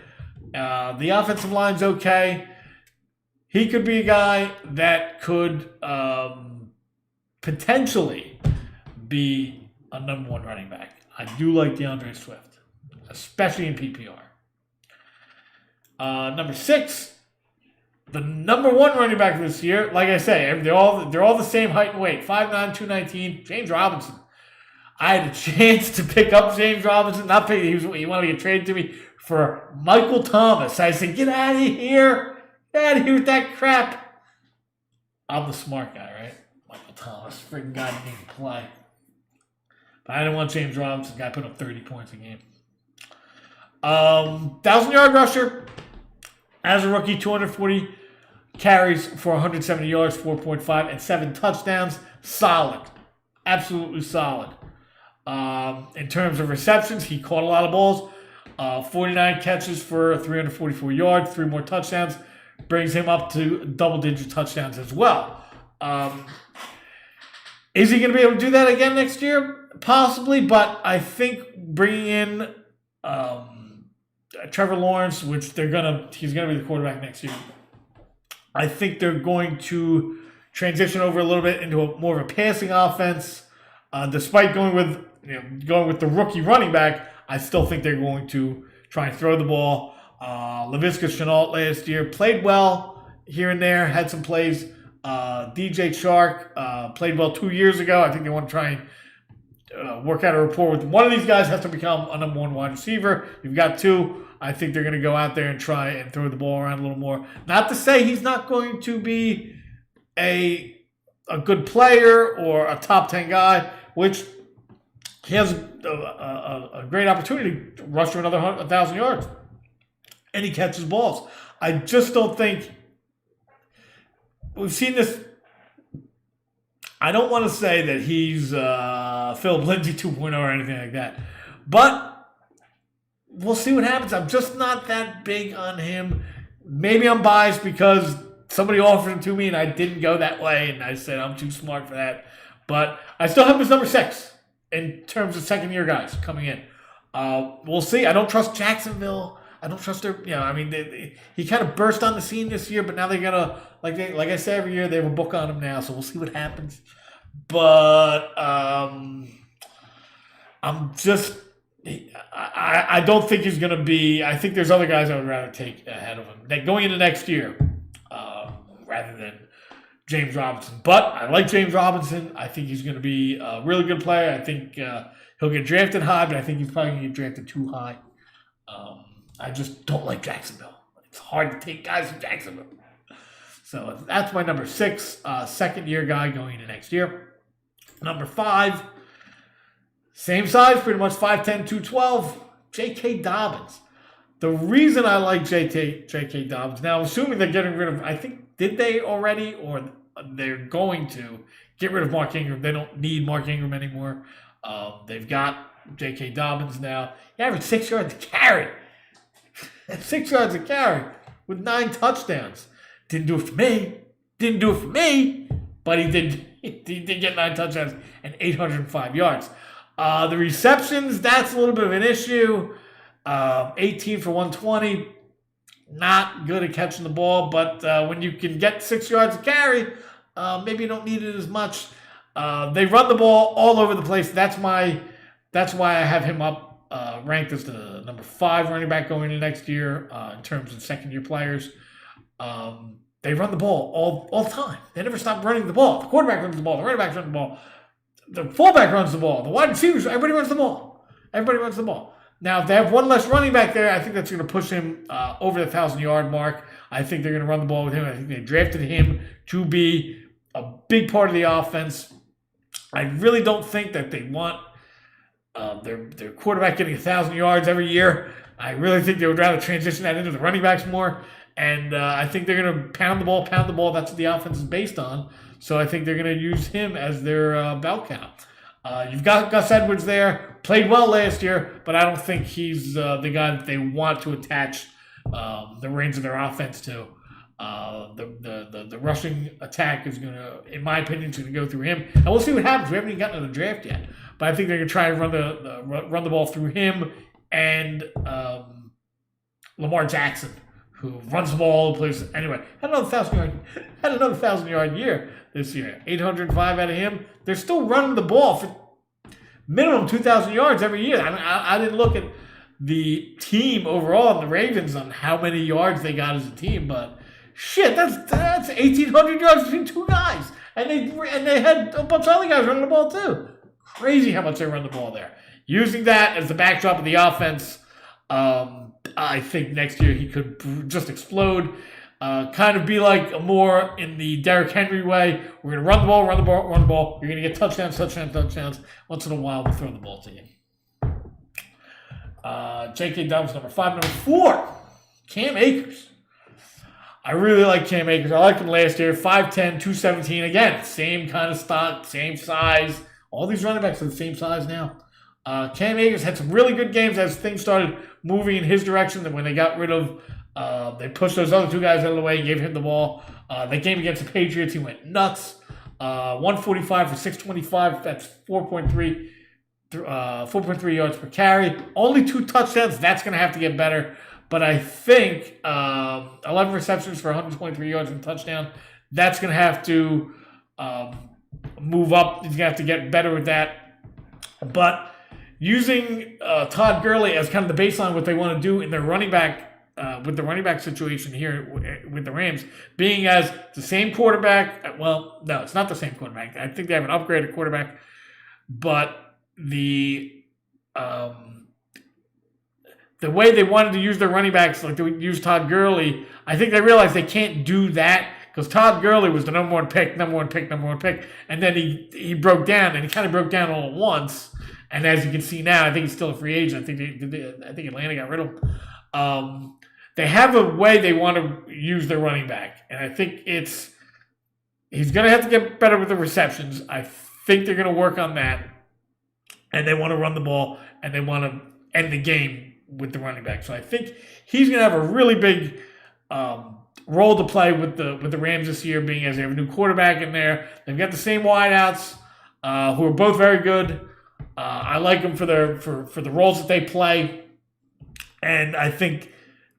Speaker 1: The offensive line's okay. He could be a guy that could potentially be a number 1 running back. I do like DeAndre Swift, especially in PPR. Number 6, the number 1 running back this year. Like I say, they're all the same height and weight. 5'9", 219. James Robinson. I had a chance to pick up James Robinson. He wanted to get traded to me for Michael Thomas. I said, get out of here. Get out of here with that crap. I'm the smart guy, right? Michael Thomas. Freaking guy didn't even play. But I didn't want James Robinson. Guy put up 30 points a game. 1,000-yard rusher. As a rookie, 240 carries for 170 yards, 4.5, and 7 touchdowns. Solid. Absolutely solid. In terms of receptions, he caught a lot of balls. 49 catches for 344 yards, 3 more touchdowns. Brings him up to double-digit touchdowns as well. Is he going to be able to do that again next year? Possibly, but I think bringing in Trevor Lawrence, which he's going to be the quarterback next year. I think they're going to transition over a little bit into more of a passing offense. Despite going with the rookie running back, I still think they're going to try and throw the ball. Laviska Shenault last year played well here and there, had some plays. DJ Chark played well 2 years ago. I think they want to try and work out a rapport with one of these guys. Has to become a number 1 wide receiver. You've got 2. I think they're going to go out there and try and throw the ball around a little more. Not to say he's not going to be a good player or a top 10 guy, which he has a great opportunity to rush for another 1,000 yards. And he catches balls. I just don't think we've seen this. I don't want to say that he's Philip Lindsay 2.0 or anything like that. But we'll see what happens. I'm just not that big on him. Maybe I'm biased because somebody offered him to me and I didn't go that way. And I said I'm too smart for that. But I still have him as number 6 in terms of second-year guys coming in. We'll see. I don't trust Jacksonville. I don't trust their, he kind of burst on the scene this year, but now they got to, like I say every year, they have a book on him now, so we'll see what happens. But I'm just, I don't think he's going to be, I think there's other guys I would rather take ahead of him. Going into next year, rather than James Robinson. But I like James Robinson. I think he's going to be a really good player. I think he'll get drafted high, but I think he's probably going to get drafted too high. I just don't like Jacksonville. It's hard to take guys from Jacksonville. So that's my number 6, second-year guy going into next year. Number 5, same size, pretty much 5'10", 212, J.K. Dobbins. The reason I like J.K. Dobbins, now assuming they're getting rid of, I think, did they already, or they're going to get rid of Mark Ingram. They don't need Mark Ingram anymore. They've got J.K. Dobbins now. He averaged 6 yards a carry. 6 yards a carry with 9 touchdowns. Didn't do it for me. But he did get 9 touchdowns and 805 yards. The receptions, that's a little bit of an issue. 18 for 120. Not good at catching the ball, but when you can get 6 yards a carry, maybe you don't need it as much. They run the ball all over the place. That's why I have him up ranked as the number 5 running back going into next year in terms of second-year players. They run the ball all the time. They never stop running the ball. The quarterback runs the ball. The running back runs the ball. The fullback runs the ball. The wide receivers, everybody runs the ball. Now, if they have one less running back there, I think that's going to push him over the 1,000-yard mark. I think they're going to run the ball with him. I think they drafted him to be a big part of the offense. I really don't think that they want their quarterback getting 1,000 yards every year. I really think they would rather transition that into the running backs more. And I think they're going to pound the ball. That's what the offense is based on. So I think they're going to use him as their bell cow. You've got Gus Edwards there. Played well last year, but I don't think he's the guy that they want to attach the reins of their offense to. The rushing attack is going to, in my opinion, is going to go through him. And we'll see what happens. We haven't even gotten to the draft yet. But I think they're going to try and run the ball through him and Lamar Jackson, who runs the ball all the place. Anyway, had another 1,000-yard year this year. 805 out of him. They're still running the ball for minimum 2,000 yards every year. I didn't look at the team overall and the Ravens on how many yards they got as a team, but shit, that's 1,800 yards between 2 guys. And they had a bunch of other guys running the ball too. Crazy how much they run the ball there. Using that as the backdrop of the offense, I think next year he could just explode. Kind of be like more in the Derrick Henry way. We're going to run the ball. You're going to get touchdowns. Once in a while, we'll throw the ball to you. J.K. Dobbins, number 5. Number 4, Cam Akers. I really like Cam Akers. I liked him last year. 5'10", 217. Again, same kind of stock, same size. All these running backs are the same size now. Cam Akers had some really good games as things started moving in his direction. Then when they got rid of, they pushed those other 2 guys out of the way and gave him the ball. That game against the Patriots, he went nuts. 145 for 625. That's 4.3 yards per carry. Only 2 touchdowns. That's going to have to get better. But I think 11 receptions for 123 yards and a touchdown. That's going to have to move up. He's going to have to get better with that. But using Todd Gurley as kind of the baseline, what they want to do in their running back, with the running back situation here with the Rams, being as the same quarterback. Well, no, it's not the same quarterback. I think they have an upgraded quarterback. But the way they wanted to use their running backs, like they would use Todd Gurley, I think they realized they can't do that because Todd Gurley was the number one pick, and then he broke down, and he kind of broke down all at once. And as you can see now, I think he's still a free agent. I think Atlanta got rid of him. They have a way they want to use their running back, and I think he's going to have to get better with the receptions. I think they're going to work on that, and they want to run the ball, and they want to end the game with the running back. So I think he's going to have a really big role to play with the Rams this year, being as they have a new quarterback in there. They've got the same wideouts who are both very good. I like them for the roles that they play, and I think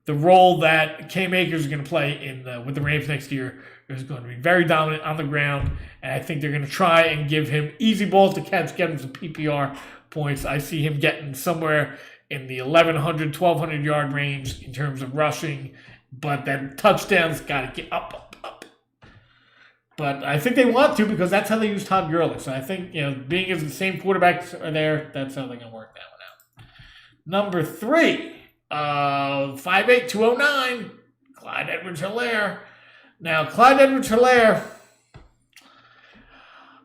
Speaker 1: the role that Cam Akers is going to play with the Rams next year is going to be very dominant on the ground, and I think they're going to try and give him easy balls to catch, get him some PPR points. I see him getting somewhere in the 1,100, 1,200 yard range in terms of rushing, but that touchdown's got to get up. But I think they want to because that's how they use Todd Gurley. So I think, being as the same quarterbacks are there, that's how they're going to work that one out. Number 3, 5'8", 209, Clyde Edwards-Helaire. Now, Clyde Edwards-Helaire,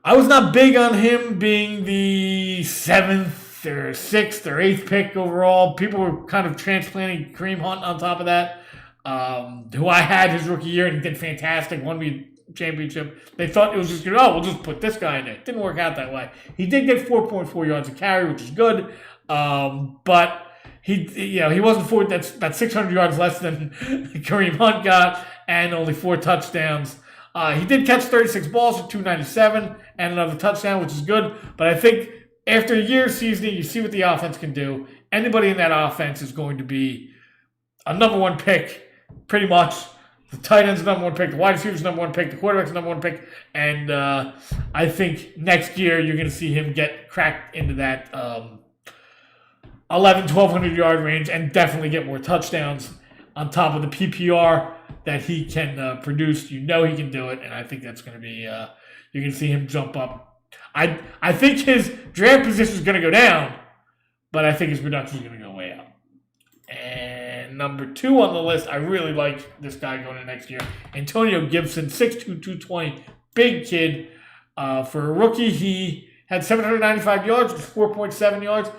Speaker 1: I was not big on him being the 7th or 6th or 8th pick overall. People were kind of transplanting Kareem Hunt on top of that, who I had his rookie year, and he did fantastic, won me a championship. They thought it was just we'll just put this guy in there. It didn't work out that way. He did get 4.4 yards a carry, which is good, but he wasn't that's about 600 yards less than Kareem Hunt got, and only 4 touchdowns. He did catch 36 balls for 297 and another touchdown, which is good. But I think after a year of seasoning, you see what the offense can do. Anybody in that offense is going to be a number 1 pick, pretty much. The tight end's the number 1 pick, the wide receiver's the number 1 pick, the quarterback's the number 1 pick, and I think next year you're going to see him get cracked into that 1,100 yard range and definitely get more touchdowns on top of the PPR that he can produce. He can do it, and I think that's going to be you're going to see him jump up. I think his draft position is going to go down, but I think his production is going to go way up. And number 2 on the list, I really like this guy going into next year. Antonio Gibson, 6'2", 220, big kid. For a rookie, he had 795 yards, 4.7 yards,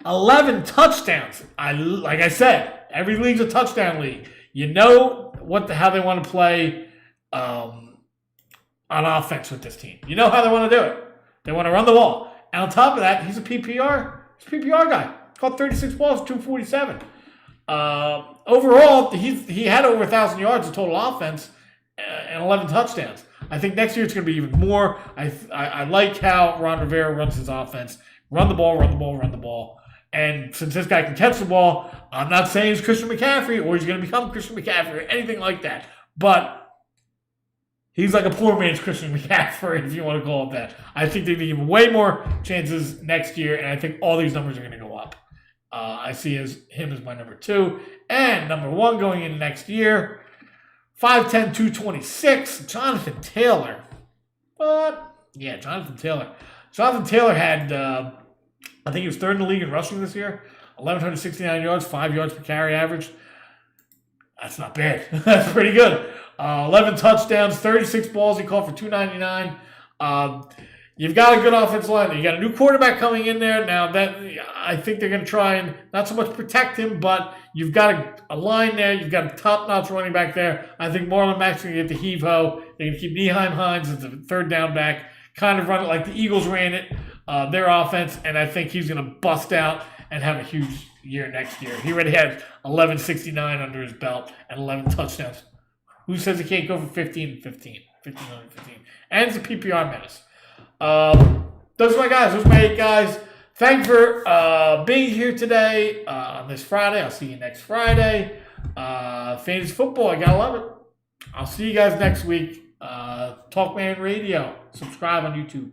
Speaker 1: 11 touchdowns. Like I said, every league's a touchdown league. You know how they want to play on offense with this team. You know how they want to do it. They want to run the ball. And on top of that, he's a PPR guy. Caught 36 balls, 247. Overall, he had over 1,000 yards of total offense and 11 touchdowns. I think next year it's going to be even more. I like how Ron Rivera runs his offense. Run the ball. And since this guy can catch the ball, I'm not saying he's Christian McCaffrey or he's going to become Christian McCaffrey or anything like that. But he's like a poor man's Christian McCaffrey, if you want to call it that. I think they give him way more chances next year, and I think all these numbers are going to go up. I see him as my number 2. And number 1 going into next year, 5'10", 226, Jonathan Taylor. Jonathan Taylor. Jonathan Taylor had, I think he was 3rd in the league in rushing this year, 1,169 yards, 5 yards per carry average. That's not bad. That's pretty good. 11 touchdowns, 36 balls. He caught for 299. You've got a good offensive line. You got a new quarterback coming in there. Now, that I think they're going to try and not so much protect him, but you've got a line there. You've got a top-notch running back there. I think Marlon Mack's going to get the heave-ho. They're going to keep Nyheim Hines as the 3rd down back, kind of run it like the Eagles ran it, their offense, and I think he's going to bust out and have a huge year next year. He already had 1169 under his belt and 11 touchdowns. Who says he can't go for 15 under 15? And it's a PPR menace. Those are my guys. Those are my 8 guys. Thanks for being here today on this Friday. I'll see you next Friday. Fantasy football, I gotta love it. I'll see you guys next week. Talkman Radio. Subscribe on YouTube.